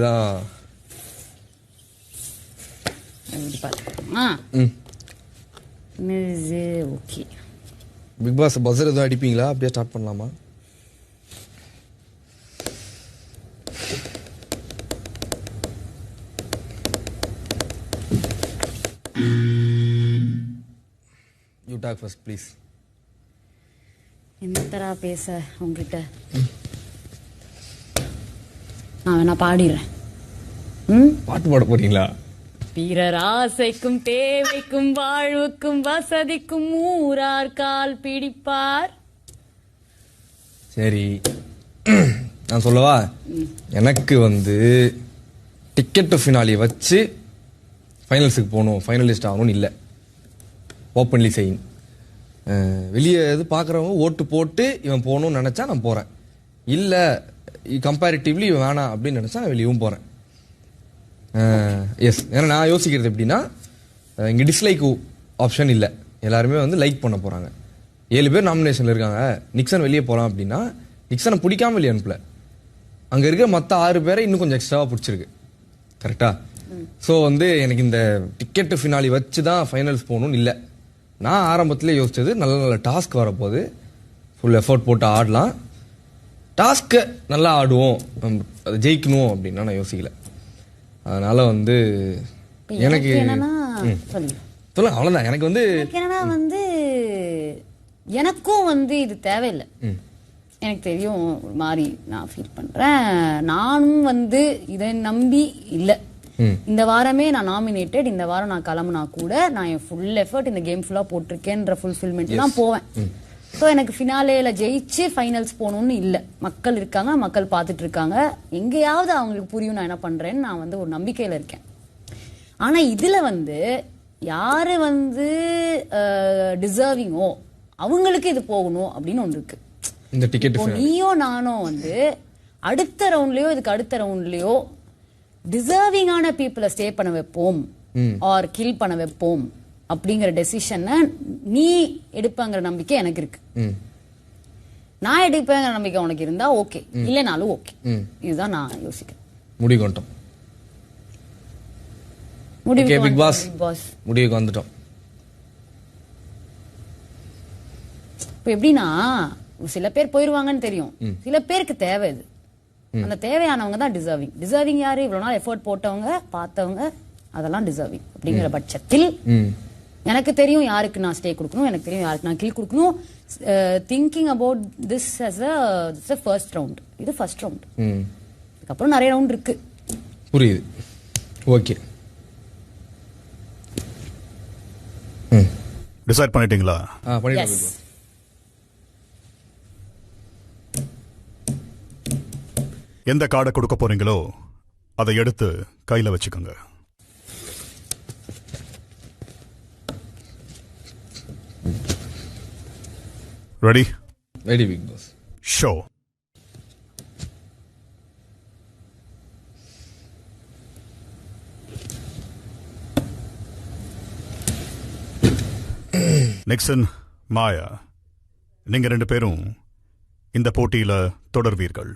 தான் okay. Big pass buzzer எதுவும் அடிப்பீங்களா? அப்படியே ஸ்டார்ட் பண்ணலாமா? You talk first please. என்னத்தரா பேச உங்ககிட்ட? நான் வேணா பாடிடுறேன். பாட்டு பாட போறீங்களா? பிறர் ஆசைக்கும் தேவைக்கும் வாழ்வுக்கும் வசதிக்கும் ஊரார் கால் பிடிப்பார். சரி, நான் சொல்லவா? எனக்கு டிக்கெட் டு ஃபினாலி வச்சு ஃபைனல்ஸுக்கு போகணும், ஃபைனலிஸ்ட் ஆகணும்னு இல்லை. ஓப்பன்லி செய்யும். வெளியே பார்க்குறவங்க ஓட்டு போட்டு இவன் போகணும்னு நினச்சா நான் போகிறேன். இல்லை கம்பேரிட்டிவ்லி இவன் வேணாம் அப்படின்னு நினச்சா நான் வெளியவும் போகிறேன். எஸ், ஏன்னா நான் யோசிக்கிறது எப்படின்னா, இங்கே டிஸ்லைக் ஆப்ஷன் இல்லை. எல்லாருமே லைக் பண்ண போகிறாங்க. 7 பேர் நாமினேஷனில் இருக்காங்க. நிக்சன் வெளியே போகிறான் அப்படின்னா நிக்சனை பிடிக்காம வெளியே அனுப்பல. அங்கே இருக்கிற மற்ற 6 பேரை இன்னும் கொஞ்சம் எக்ஸ்ட்ராவாக பிடிச்சிருக்கு. கரெக்டா? ஸோ எனக்கு இந்த டிக்கெட் ஃபினாலி வச்சு தான் ஃபைனல்ஸ் போகணும்னு இல்லை. நான் ஆரம்பத்திலே யோசிச்சது நல்ல நல்ல டாஸ்க் வரப்போது ஃபுல் எஃபர்ட் போட்டு ஆடலாம், டாஸ்க்கை நல்லா ஆடுவோம், அதை ஜெயிக்கணும் அப்படின்னா நான் யோசிக்கல. அதனால எனக்கு சொல்லுங்க. அவ்வளோதான். எனக்கு என்னன்னா எனக்கும் இது தேவையில்லை. எனக்கு தெரியும் ஒரு மாதிரி நான் ஃபீல் பண்றேன். நானும் இதை நம்பி இல்லை. இந்த வாரமே நான் நாமினேட்டட். இந்த வாரம் நான் கிளம்புனா கூட நான் என் ஃபுல் எஃபர்ட் இந்த கேம் ஃபுல்லா போட்டிருக்கேன்ற ஃபுல்ஃபில்மெண்ட் தான் போவேன். ஸோ எனக்கு ஃபினாலேல ஜெயிச்சு ஃபைனல்ஸ் போகணும்னு இல்லை. மக்கள் இருக்காங்க, மக்கள் பார்த்துட்டு இருக்காங்க. எங்கேயாவது அவங்களுக்கு புரியும் நான் என்ன பண்றேன்னு நான் ஒரு நம்பிக்கையில இருக்கேன். ஆனா இதுல யாரு டிசர்விங்கோ அவங்களுக்கு இது போகணும் அப்படின்னு ஒன்று இருக்கு. இந்த டிக்கெட் நீயோ நானோ அடுத்த ரவுண்ட்லயோ இதுக்கு அடுத்த ரவுண்ட்லயோ டிசர்விங்கான பீப்புளை ஸ்டே பண்ண வைப்போம் ஆர் கில் பண்ண வைப்போம் அப்படிங்கிற டெசிஷனை நீ எடுப்பங்கிற நம்பிக்கை எனக்கு இருக்கு. நான் எடுப்பேங்கிற நம்பிக்கை உனக்கு இருந்தா ஓகே, இல்லைனாலும் ஓகே. இதுதான் நான் யோசிக்கிறேன். முடிவுக்கு வந்துட்டோம். இப்ப எப்படின்னா, சில பேர் போயிருவாங்கன்னு தெரியும், சில பேருக்கு தேவை இது. அந்த தேவையானவங்க தான் டிசர்விங் யாரு? இவ்வளவு நாள் எஃபோர்ட் போட்டவங்க, பார்த்தவங்க, அதெல்லாம் டிசர்விங். அப்படிங்கிற பட்சத்தில் எனக்கு தெரியும் யாருக்கு நான் ஸ்டே கொடுக்கணும், எனக்கு தெரியும் யாருக்கு நான் கில் கொடுக்கணும். Thinking about this as a first round. இது ஃபர்ஸ்ட் ரவுண்ட். அதுக்கப்புறம் நிறைய ரவுண்ட் இருக்கு. புரியுது. ஓகே, டிசைட் பண்ணிட்டீங்களா? பண்ணிட்டேன். எந்த கார்டை கொடுக்க போறீங்களோ அதை எடுத்து கையில வச்சுக்கோங்க. Ready? Ready Bigg Boss. Show. Nixon, Maya, நீங்க 2 பேரும் இந்த போட்டியில தொடர்வீர்கள்.